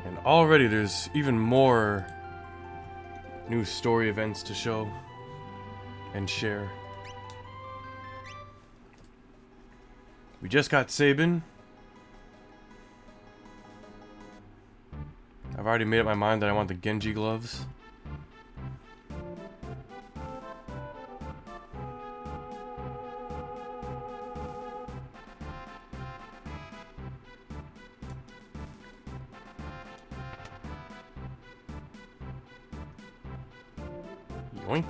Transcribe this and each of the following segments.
And already there's even more new story events to show and share. We just got Sabin. I've already made up my mind that I want the Genji gloves. Yoink.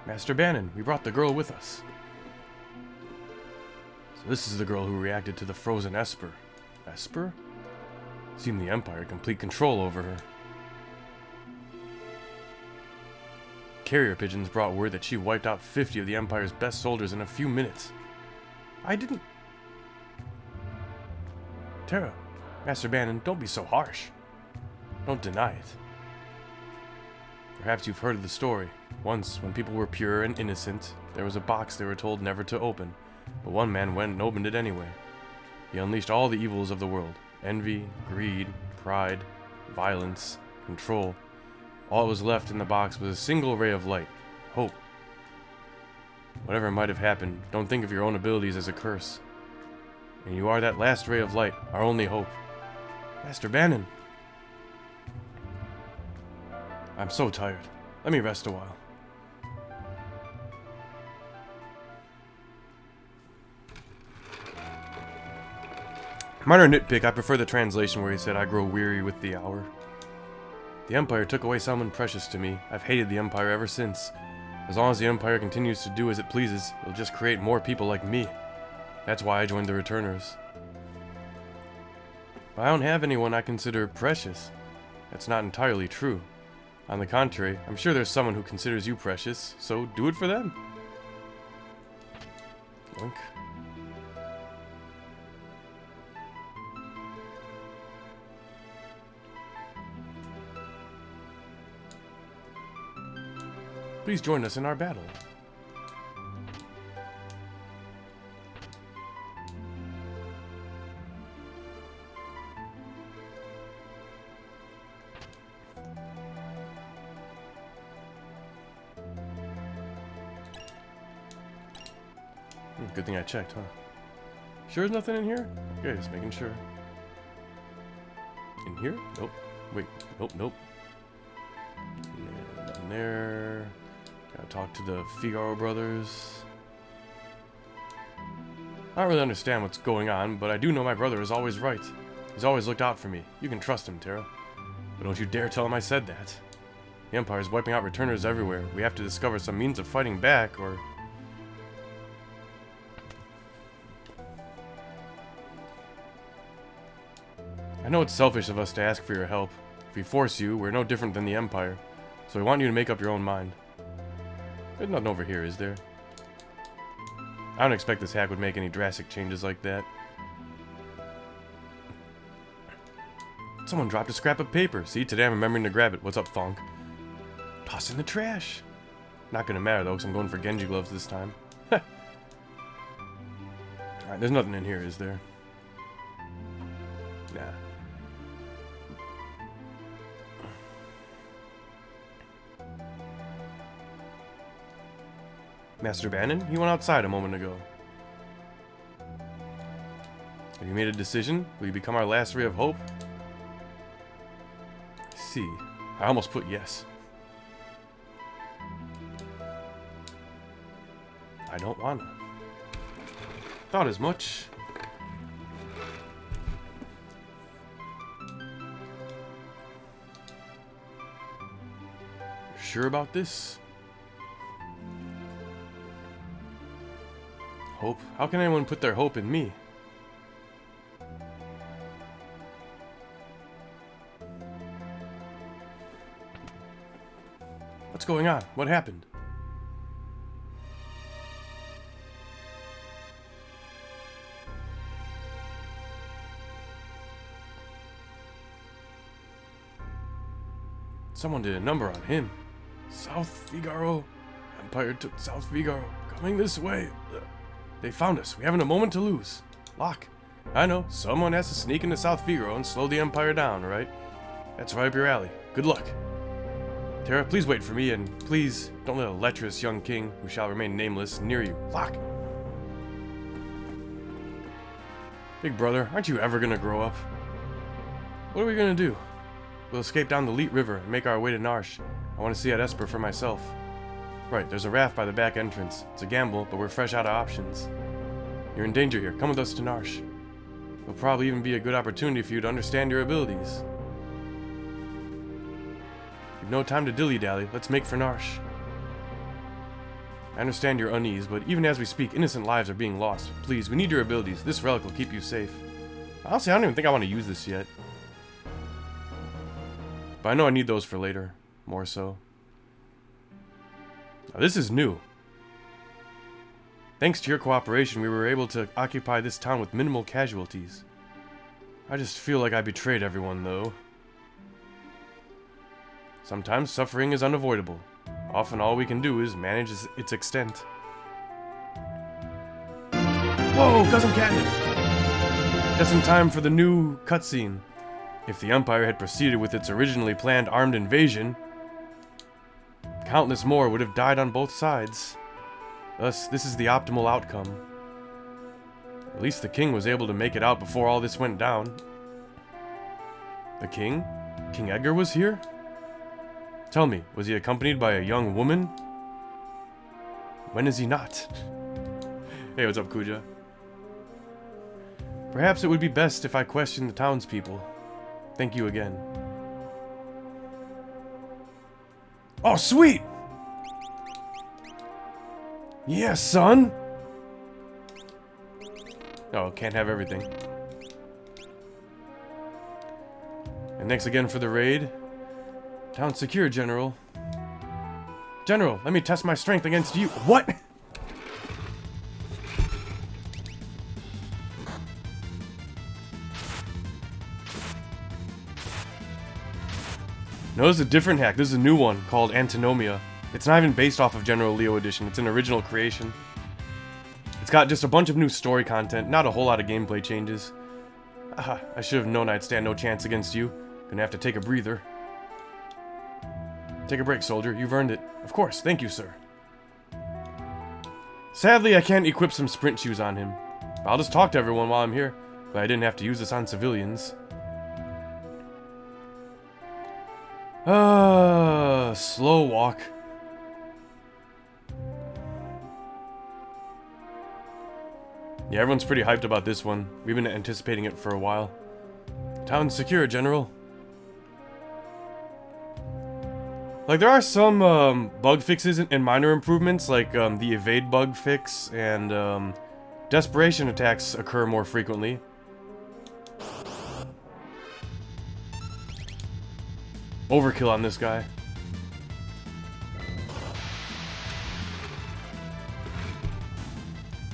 Master Bannon, we brought the girl with us. So this is the girl who reacted to the frozen Esper. Esper? Seemed the Empire had complete control over her. Carrier pigeons brought word that she wiped out 50 of the Empire's best soldiers in a few minutes. I didn't... Terra, Master Bannon, don't be so harsh. Don't deny it. Perhaps you've heard of the story. Once, when people were pure and innocent, there was a box they were told never to open, but one man went and opened it anyway. He unleashed all the evils of the world. Envy, greed, pride, violence, control. All that was left in the box was a single ray of light. Hope. Whatever might have happened, don't think of your own abilities as a curse. And you are that last ray of light, our only hope. Master Bannon! I'm so tired. Let me rest a while. Minor nitpick, I prefer the translation where he said, I grow weary with the hour. The Empire took away someone precious to me. I've hated the Empire ever since. As long as the Empire continues to do as it pleases, it'll just create more people like me. That's why I joined the Returners. But I don't have anyone I consider precious. That's not entirely true. On the contrary, I'm sure there's someone who considers you precious, so do it for them. Yoink. Please join us in our battle. Good thing I checked, huh? Sure there's nothing in here? Okay, just making sure. In here? Nope. Wait. Nope, nope. Yeah, nothing there. Gotta talk to the Figaro brothers. I don't really understand what's going on, but I do know my brother is always right. He's always looked out for me. You can trust him, Terra. But don't you dare tell him I said that. The Empire is wiping out returners everywhere. We have to discover some means of fighting back, or... I know it's selfish of us to ask for your help. If we force you, we're no different than the Empire. So we want you to make up your own mind. There's nothing over here, is there? I don't expect this hack would make any drastic changes like that. Someone dropped a scrap of paper. See, today I'm remembering to grab it. What's up, Funk? Toss in the trash. Not gonna matter though, because I'm going for Genji gloves this time. Alright, there's nothing in here, is there? Nah. Master Bannon, you went outside a moment ago. Have you made a decision? Will you become our last ray of hope? See, I almost put yes. I don't wanna. Thought as much. You're sure about this? Hope? How can anyone put their hope in me? What's going on? What happened? Someone did a number on him. South Figaro. Empire took South Figaro. Coming this way. They found us. We haven't a moment to lose. Lock. I know, someone has to sneak into South Figaro and slow the Empire down, right? That's right up your alley. Good luck. Terra, please wait for me, and please don't let a lecherous young king, who shall remain nameless, near you. Lock! Big brother, aren't you ever gonna grow up? What are we gonna do? We'll escape down the Lete River and make our way to Narsh. I want to see at Esper for myself. Right, there's a raft by the back entrance. It's a gamble, but we're fresh out of options. You're in danger here. Come with us to Narsh. It'll probably even be a good opportunity for you to understand your abilities. You've no time to dilly-dally. Let's make for Narsh. I understand your unease, but even as we speak, innocent lives are being lost. Please, we need your abilities. This relic will keep you safe. Honestly, I don't even think I want to use this yet. But I know I need those for later. More so. Now, this is new. Thanks to your cooperation, we were able to occupy this town with minimal casualties. I just feel like I betrayed everyone, though. Sometimes suffering is unavoidable. Often all we can do is manage its extent. Whoa, Cousin Catnip! Just in time for the new cutscene. If the Empire had proceeded with its originally planned armed invasion, countless more would have died on both sides. Thus, this is the optimal outcome. At least the king was able to make it out before all this went down. The king? King Edgar was here? Tell me, was he accompanied by a young woman? When is he not? Hey, what's up, Kuja? Perhaps it would be best if I questioned the townspeople. Thank you again. Oh, sweet! Yeah, son! Oh, can't have everything. And thanks again for the raid. Town secure, General. General, let me test my strength against you. What? No, this is a different hack. This is a new one called Antinomia. It's not even based off of General Leo Edition. It's an original creation. It's got just a bunch of new story content, not a whole lot of gameplay changes. Ah, I should have known I'd stand no chance against you. Gonna have to take a breather. Take a break, soldier. You've earned it. Of course. Thank you, sir. Sadly, I can't equip some sprint shoes on him. I'll just talk to everyone while I'm here. But I didn't have to use this on civilians. Slow walk. Yeah, everyone's pretty hyped about this one. We've been anticipating it for a while. Town's secure, General. Like, there are some bug fixes and minor improvements, like the evade bug fix, and desperation attacks occur more frequently. Overkill on this guy.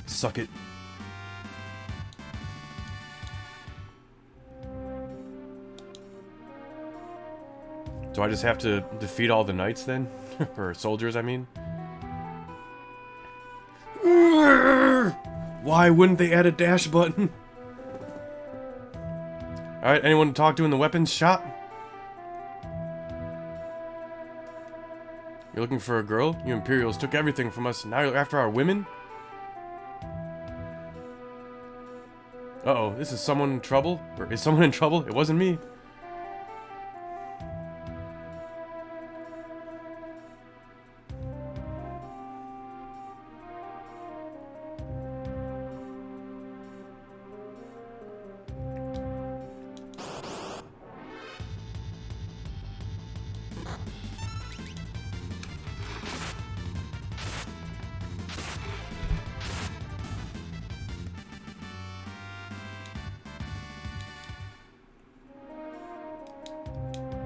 Suck it. Do I just have to defeat all the knights then? Or soldiers, I mean? Why wouldn't they add a dash button? Alright, anyone to talk to in the weapons shop? You're looking for a girl? You Imperials took everything from us, now you're after our women? Uh-oh, this is someone in trouble? Or is someone in trouble? It wasn't me.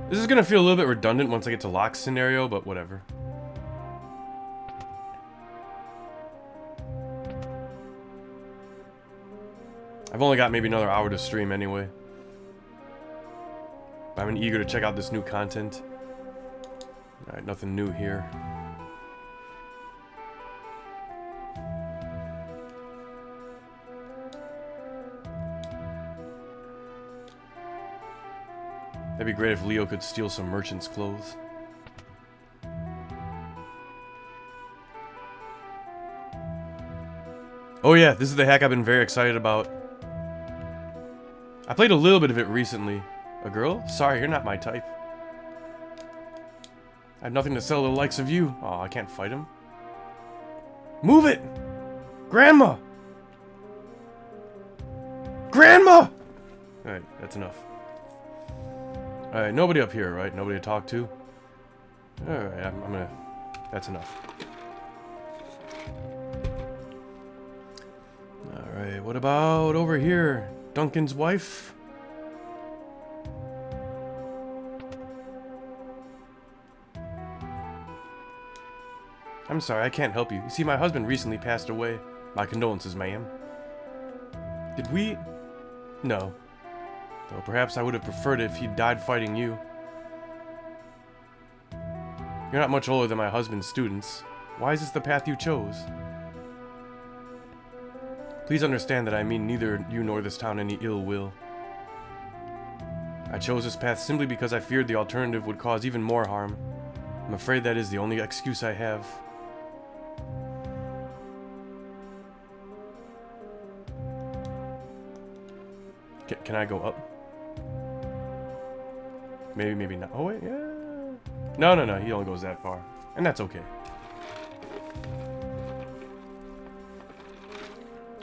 This is gonna feel a little bit redundant once I get to Locke's scenario, but whatever. I've only got maybe another hour to stream anyway. But I'm eager to check out this new content. Alright, nothing new here. That'd be great if Leo could steal some merchant's clothes. Oh yeah, this is the hack I've been very excited about. I played a little bit of it recently. A girl? Sorry, you're not my type. I have nothing to sell to the likes of you. Oh, I can't fight him. Move it! Grandma! Grandma! Alright, that's enough. Alright, nobody up here, right? Nobody to talk to? Alright, I'm gonna... That's enough. Alright, what about over here? Duncan's wife? I'm sorry, I can't help you. You see, my husband recently passed away. My condolences, ma'am. Did we... No. Though perhaps I would have preferred it if he'd died fighting you. You're not much older than my husband's students. Why is this the path you chose? Please understand that I mean neither you nor this town any ill will. I chose this path simply because I feared the alternative would cause even more harm. I'm afraid that is the only excuse I have. Can I go up? Maybe, maybe not. Oh, wait, yeah. No, he only goes that far. And that's okay.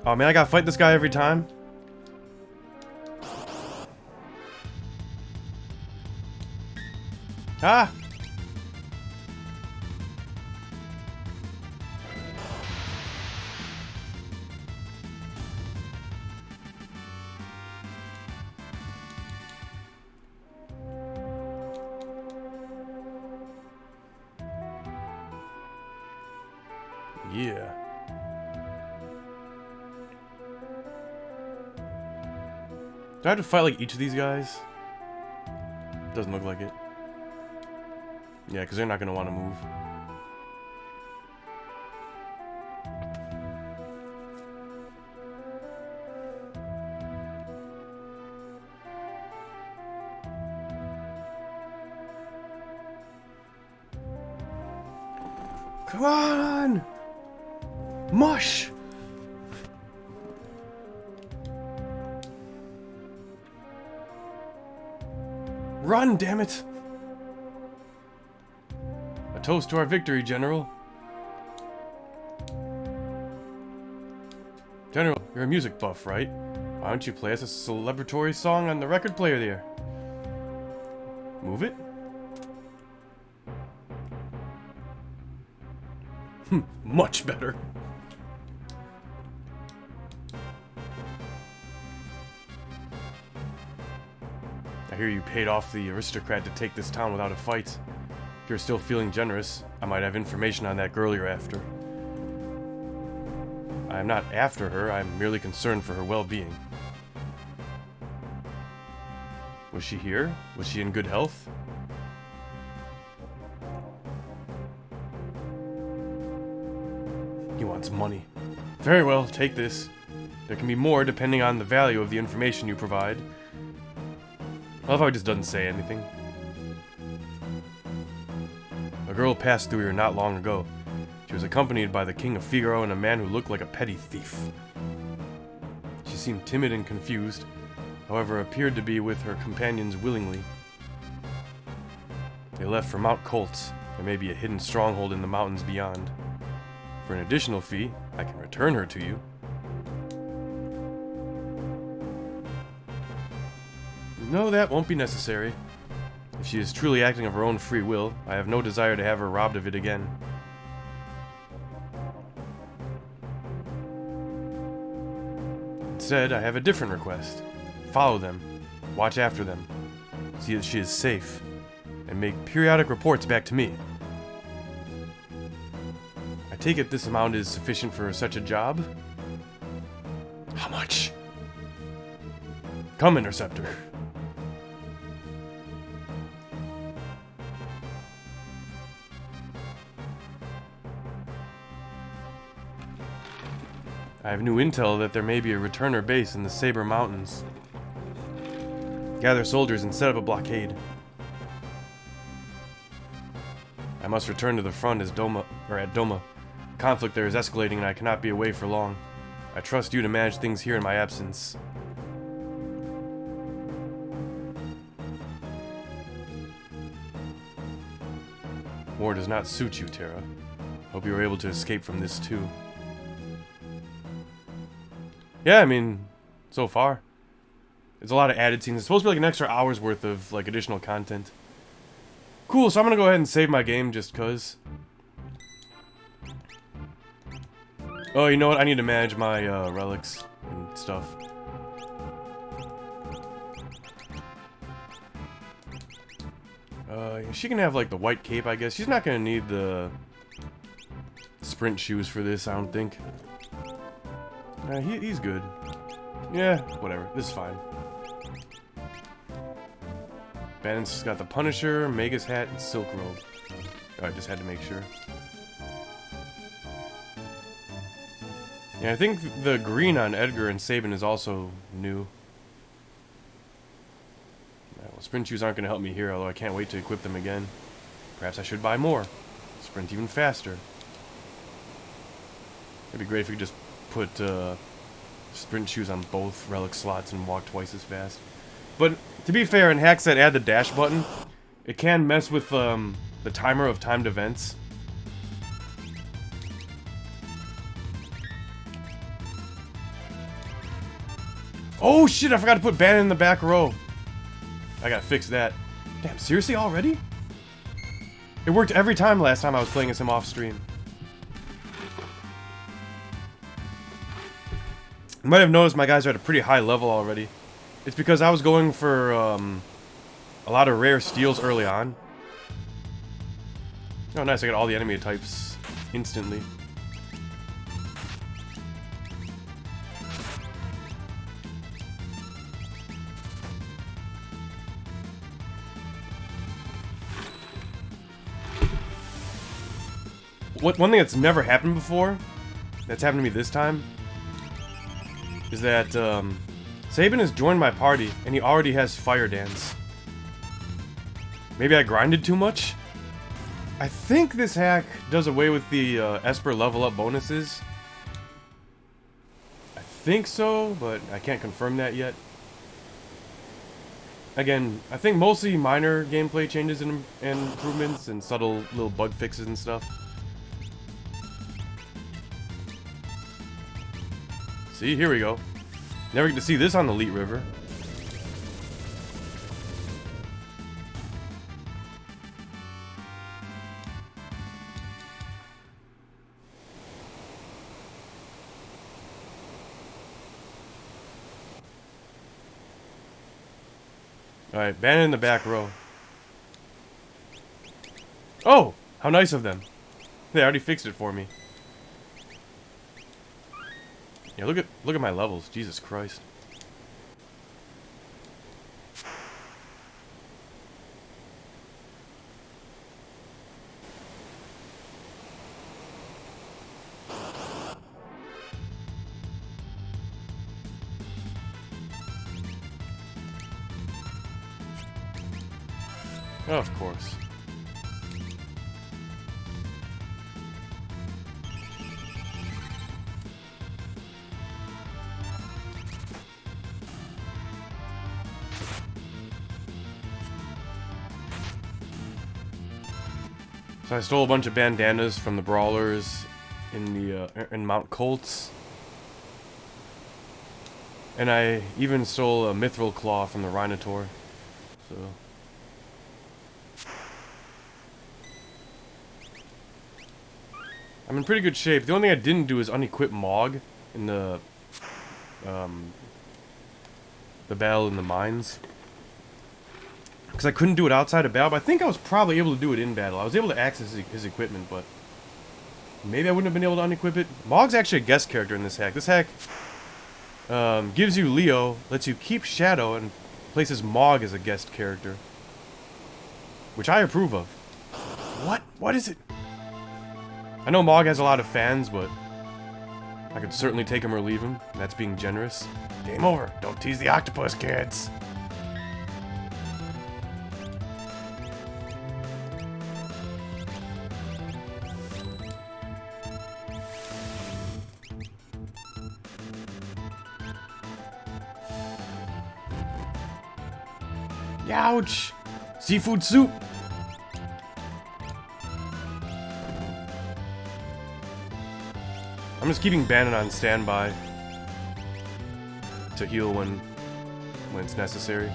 Oh, man, I gotta fight this guy every time? Ah! Yeah. Do I have to fight like each of these guys? Doesn't look like it. Yeah, because they're not going to want to move. Come on! Mush! Run, damn it! A toast to our victory, General. General, you're a music buff, right? Why don't you play us a celebratory song on the record player there? Move it? Much better. I hear you paid off the aristocrat to take this town without a fight. If you're still feeling generous, I might have information on that girl you're after. I am not after her, I'm merely concerned for her well-being. Was she here? Was she in good health? He wants money. Very well, take this. There can be more depending on the value of the information you provide. I love how he just doesn't say anything. A girl passed through here not long ago. She was accompanied by the King of Figaro and a man who looked like a petty thief. She seemed timid and confused, however appeared to be with her companions willingly. They left for Mount Colts. There may be a hidden stronghold in the mountains beyond. For an additional fee, I can return her to you. No, that won't be necessary. If she is truly acting of her own free will, I have no desire to have her robbed of it again. Instead, I have a different request. Follow them, watch after them, see that she is safe, and make periodic reports back to me. I take it this amount is sufficient for such a job? How much? Come, Interceptor. I have new intel that there may be a returner base in the Saber Mountains. Gather soldiers and set up a blockade. I must return to the front at Doma. The conflict there is escalating and I cannot be away for long. I trust you to manage things here in my absence. War does not suit you, Terra. Hope you were able to escape from this too. Yeah, I mean, so far. It's a lot of added scenes. It's supposed to be like an extra hour's worth of like additional content. Cool, so I'm gonna go ahead and save my game just cause. Oh, you know what? I need to manage my relics and stuff. She can have like the white cape, I guess. She's not gonna need the sprint shoes for this, I don't think. He's good. Yeah, whatever. This is fine. Bandit's got the Punisher, Magus hat, and Silk Robe. I just had to make sure. Yeah, I think the green on Edgar and Sabin is also new. Well, sprint shoes aren't going to help me here, although I can't wait to equip them again. Perhaps I should buy more. Sprint even faster. It'd be great if we could just put sprint shoes on both relic slots and walk twice as fast. But to be fair, in hacks that add the dash button, it can mess with the timer of timed events. Oh shit, I forgot to put Bannon in the back row. I gotta fix that. Damn, seriously already? It worked every time last time I was playing as him off stream. You might have noticed my guys are at a pretty high level already. It's because I was going for a lot of rare steals early on. Oh nice, I got all the enemy types instantly. One thing that's never happened before, that's happened to me this time, is that Sabin has joined my party and he already has Fire Dance. Maybe I grinded too much? I think this hack does away with the Esper level up bonuses. I think so, but I can't confirm that yet. Again, I think mostly minor gameplay changes and improvements and subtle little bug fixes and stuff. See, here we go. Never get to see this on the Lete River. Alright, Bannon in the back row. Oh! How nice of them. They already fixed it for me. Yeah, look at my levels. Jesus Christ. Oh, of course. So I stole a bunch of bandanas from the brawlers in Mount Colts. And I even stole a Mithril Claw from the Rhinotaur. So I'm in pretty good shape. The only thing I didn't do is unequip Mog in the battle in the mines. Because I couldn't do it outside of battle, but I think I was probably able to do it in battle. I was able to access his equipment, but maybe I wouldn't have been able to unequip it. Mog's actually a guest character in this hack. This hack gives you Leo, lets you keep Shadow, and places Mog as a guest character. Which I approve of. What? What is it? I know Mog has a lot of fans, but I could certainly take him or leave him. That's being generous. Game over. Don't tease the octopus, kids. Ouch! Seafood soup! I'm just keeping Bannon on standby to heal when it's necessary.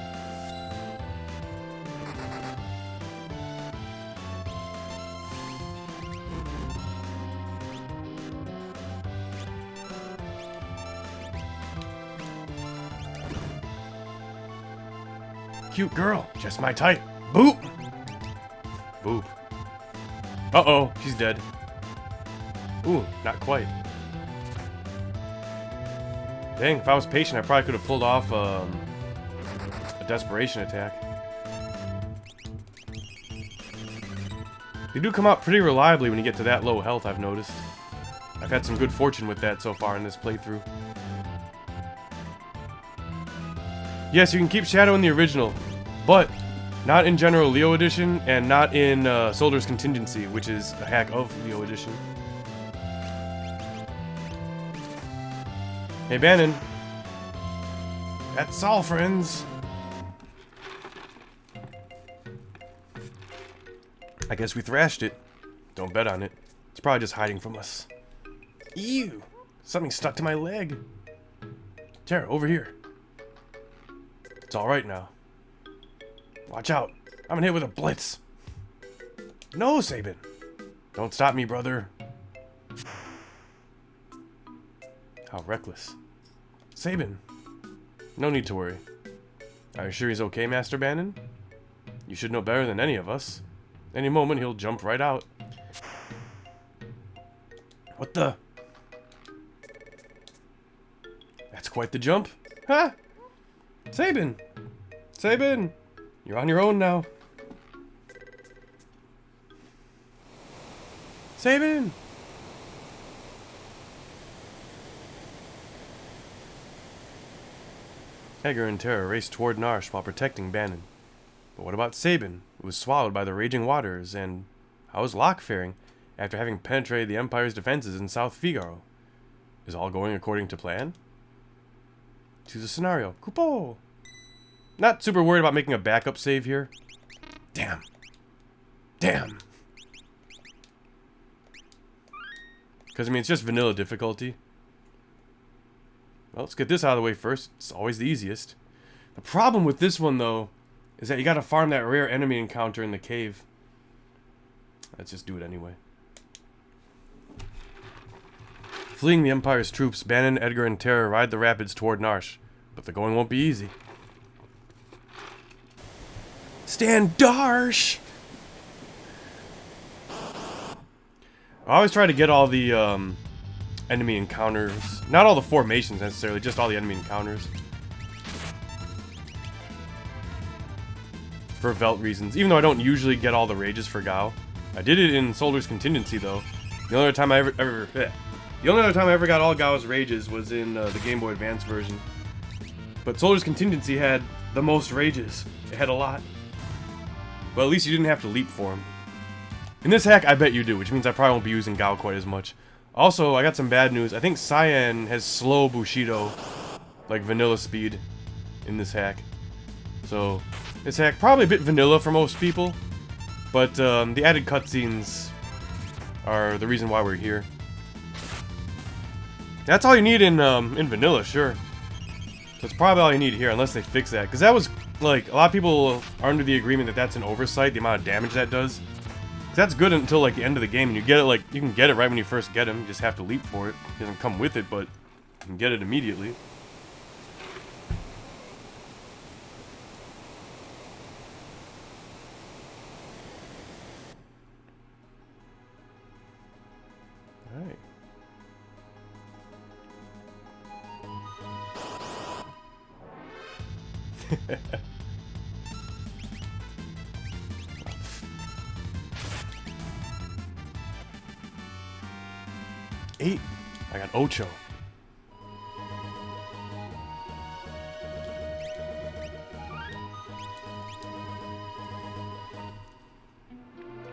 Cute girl, just my type. Boop! Boop. Uh-oh, she's dead. Ooh, not quite. Dang, if I was patient, I probably could have pulled off a desperation attack. They do come out pretty reliably when you get to that low health, I've noticed. I've had some good fortune with that so far in this playthrough. Yes, you can keep Shadow in the original, but not in General Leo Edition, and not in Soldier's Contingency, which is a hack of Leo Edition. Hey, Bannon. That's all, friends. I guess we thrashed it. Don't bet on it. It's probably just hiding from us. Ew! Something stuck to my leg. Tara, over here. It's alright now. Watch out. I'm gonna hit with a blitz. No, Sabin. Don't stop me, brother. How reckless. Sabin. No need to worry. Are you sure he's okay, Master Bannon? You should know better than any of us. Any moment he'll jump right out. What the? That's quite the jump. Huh? Sabin! Sabin! You're on your own now. Sabin! Edgar and Tara raced toward Narsh while protecting Bannon. But what about Sabin, who was swallowed by the raging waters, and how is Locke faring after having penetrated the Empire's defenses in South Figaro? Is all going according to plan? Choose a scenario. Coupo! Not super worried about making a backup save here. Damn. Damn. Because, I mean, it's just vanilla difficulty. Well, let's get this out of the way first. It's always the easiest. The problem with this one, though, is that you gotta farm that rare enemy encounter in the cave. Let's just do it anyway. Fleeing the Empire's troops, Bannon, Edgar, and Tara ride the rapids toward Narsh. But the going won't be easy. Stand Darsh! I always try to get all the enemy encounters. Not all the formations necessarily, just all the enemy encounters. For Velt reasons. Even though I don't usually get all the rages for Gao. I did it in Soldier's Contingency though. The only other time I ever got all Gao's rages was in the Game Boy Advance version. But Soldier's Contingency had the most rages. It had a lot. But at least you didn't have to leap for him. In this hack, I bet you do, which means I probably won't be using Gao quite as much. Also, I got some bad news. I think Cyan has slow Bushido, like vanilla speed, in this hack. So, this hack, probably a bit vanilla for most people. But the added cutscenes are the reason why we're here. That's all you need in vanilla, sure. That's probably all you need here, unless they fix that. Because that was, like, a lot of people are under the agreement that that's an oversight, the amount of damage that does. That's good until, like, the end of the game, and you get it, like, you can get it right when you first get him. You just have to leap for it. It doesn't come with it, but you can get it immediately. Alright. Eight. I got Ocho.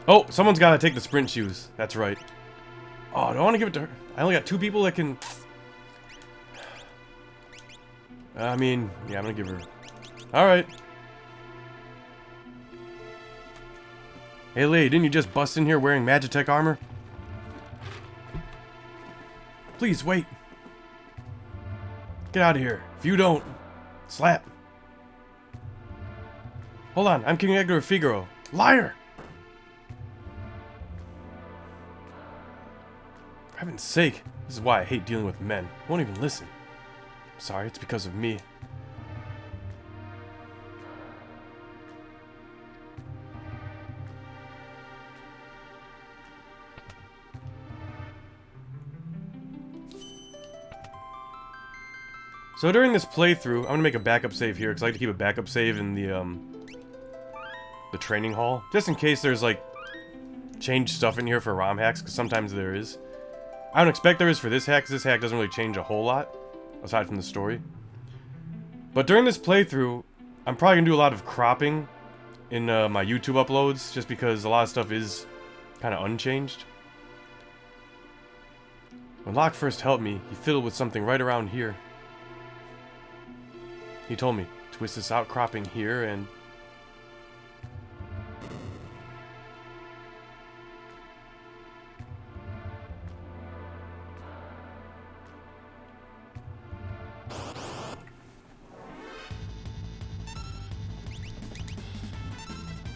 Oh, someone's got to take the sprint shoes. That's right. Oh, I don't want to give it to her. I only got 2 people that can... I mean, yeah, I'm going to give her... Alright. Hey, Lete, didn't you just bust in here wearing Magitech armor? Please, wait. Get out of here. If you don't... Slap. Hold on, I'm King Edgar of Figaro. Liar! For heaven's sake, this is why I hate dealing with men. They won't even listen. I'm sorry, it's because of me. So during this playthrough, I'm gonna make a backup save here, because I like to keep a backup save in the training hall. Just in case there's, like, changed stuff in here for ROM hacks, because sometimes there is. I don't expect there is for this hack, because this hack doesn't really change a whole lot, aside from the story. But during this playthrough, I'm probably gonna do a lot of cropping in my YouTube uploads, just because a lot of stuff is kind of unchanged. When Locke first helped me, he fiddled with something right around here. He told me, twist this outcropping here and...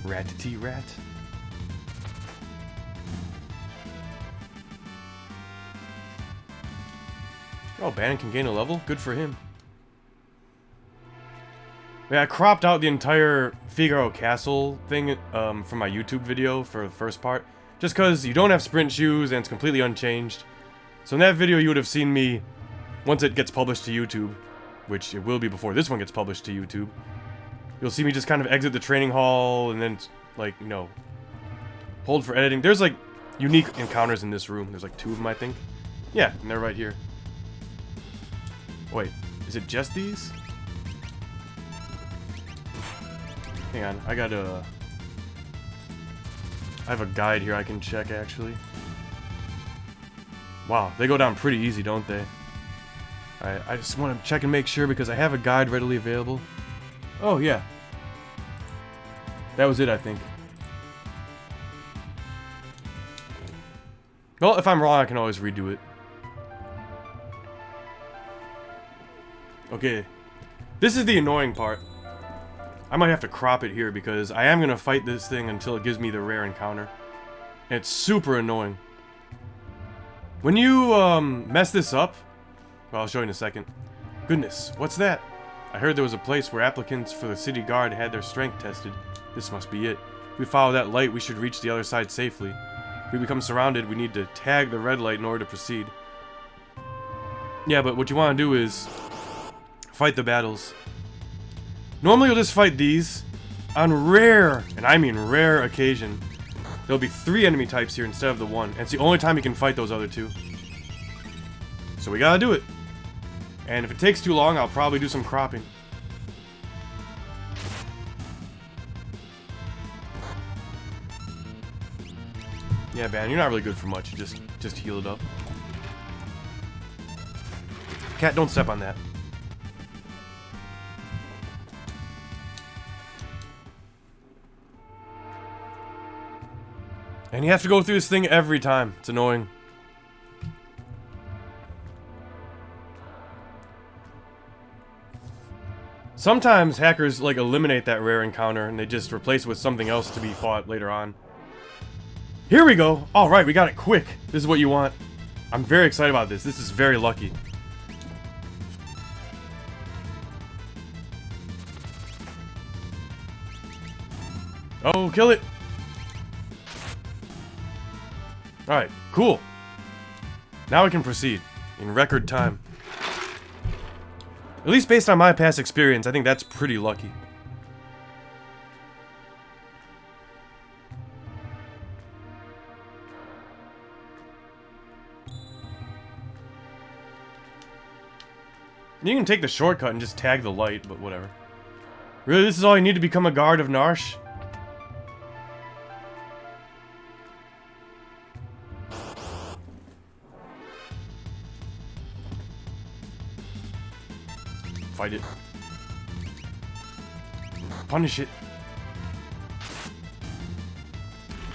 Rat-a-tee-rat. Oh, Bannon can gain a level? Good for him. Yeah, I cropped out the entire Figaro Castle thing from my YouTube video for the first part. Just because you don't have sprint shoes and it's completely unchanged. So in that video you would have seen me, once it gets published to YouTube, which it will be before this one gets published to YouTube, you'll see me just kind of exit the training hall and then, like, you know, hold for editing. There's, like, unique encounters in this room. There's, like, 2 of them, I think. Yeah, and they're right here. Wait, is it just these? Hang on, I have a guide here I can check, actually. Wow, they go down pretty easy, don't they? Alright, I just want to check and make sure because I have a guide readily available. Oh, yeah. That was it, I think. Well, if I'm wrong, I can always redo it. Okay. This is the annoying part. I might have to crop it here because I am going to fight this thing until it gives me the rare encounter. And it's super annoying. When you mess this up, well, I'll show you in a second. Goodness, what's that? I heard there was a place where applicants for the city guard had their strength tested. This must be it. If we follow that light, we should reach the other side safely. If we become surrounded, we need to tag the red light in order to proceed. Yeah, but what you want to do is fight the battles. Normally you'll just fight these. On rare, and I mean rare occasion, there'll be 3 enemy types here instead of the 1. And it's the only time you can fight those other 2. So we gotta do it. And if it takes too long, I'll probably do some cropping. Yeah, Ban, you're not really good for much. Just heal it up. Cat, don't step on that. And you have to go through this thing every time. It's annoying. Sometimes hackers, like, eliminate that rare encounter and they just replace it with something else to be fought later on. Here we go! Alright, we got it quick. This is what you want. I'm very excited about this. This is very lucky. Oh, kill it! Alright, cool. Now we can proceed. In record time. At least based on my past experience, I think that's pretty lucky. You can take the shortcut and just tag the light, but whatever. Really, this is all you need to become a guard of Narsh? Fight it. Punish it.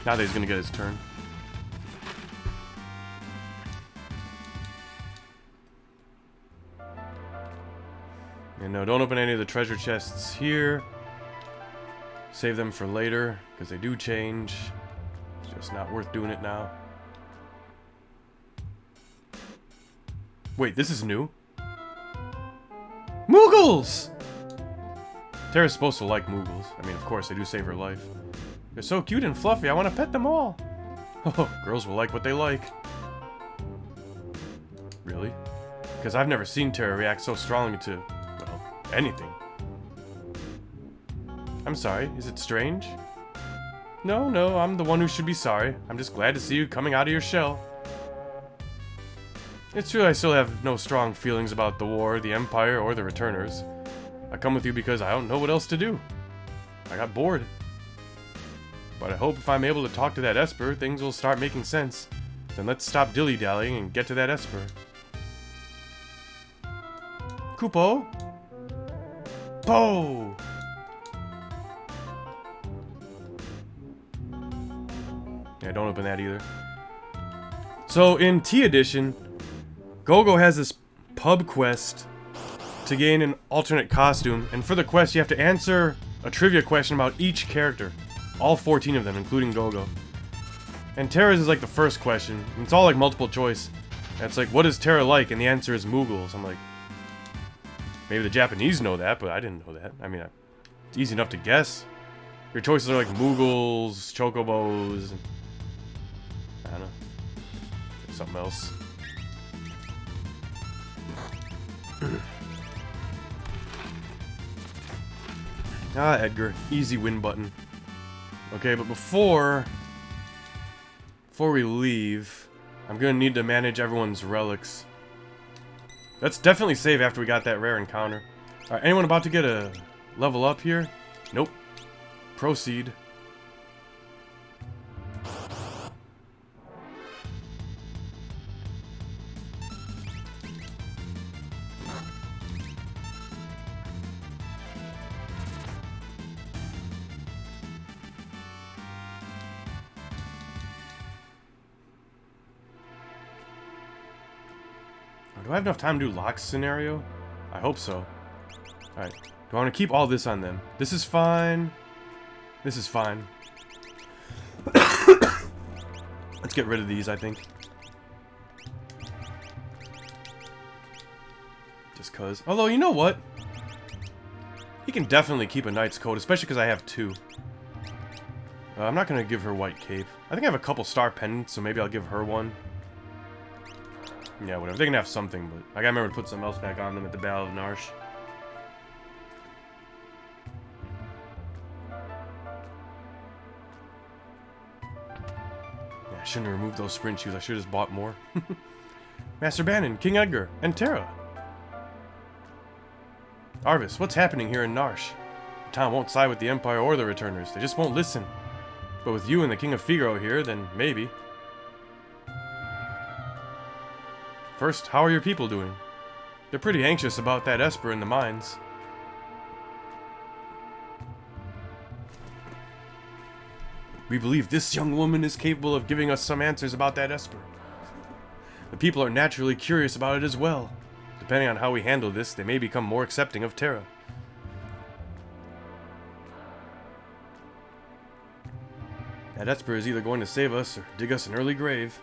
Now that he's gonna get his turn. And no, don't open any of the treasure chests here. Save them for later, because they do change. It's just not worth doing it now. Wait, this is new? Moogles! Terra's supposed to like Moogles. I mean, of course, they do save her life. They're so cute and fluffy, I want to pet them all. Oh, girls will like what they like. Really? Because I've never seen Terra react so strongly to, well, anything. I'm sorry, is it strange? No, I'm the one who should be sorry. I'm just glad to see you coming out of your shell. It's true I still have no strong feelings about the war, the Empire, or the Returners. I come with you because I don't know what else to do. I got bored. But I hope if I'm able to talk to that Esper, things will start making sense. Then let's stop dilly-dallying and get to that Esper. Kupo? Po! Yeah, don't open that either. So, in T Edition, Gogo has this pub quest to gain an alternate costume, and for the quest you have to answer a trivia question about each character. All 14 of them, including Gogo. And Terra's is like the first question, and it's all like multiple choice. And it's like, what is Terra like? And the answer is Moogles. I'm like, maybe the Japanese know that, but I didn't know that. I mean, it's easy enough to guess. Your choices are like Moogles, Chocobos, and I don't know. Something else. Ah, Edgar. Easy win button. Okay, but before we leave, I'm gonna need to manage everyone's relics. Let's definitely save after we got that rare encounter. Alright, anyone about to get a level up here? Nope. Proceed. Do I have enough time to do Locke's scenario? I hope so. Alright. Do I want to keep all this on them? This is fine. This is fine. Let's get rid of these, I think. Just cause. Although, you know what? He can definitely keep a Knight's Coat, especially because I have 2. I'm not going to give her White Cape. I think I have a couple star pendants, so maybe I'll give her one. Yeah, whatever. They can have something, but I gotta remember to put something else back on them at the Battle of Narsh. Yeah, I shouldn't have removed those sprint shoes. I should have just bought more. Master Bannon, King Edgar, and Terra. Arvis, what's happening here in Narsh? The town won't side with the Empire or the Returners. They just won't listen. But with you and the King of Figaro here, then maybe. First, how are your people doing? They're pretty anxious about that Esper in the mines. We believe this young woman is capable of giving us some answers about that Esper. The people are naturally curious about it as well. Depending on how we handle this, they may become more accepting of Terra. That Esper is either going to save us or dig us an early grave.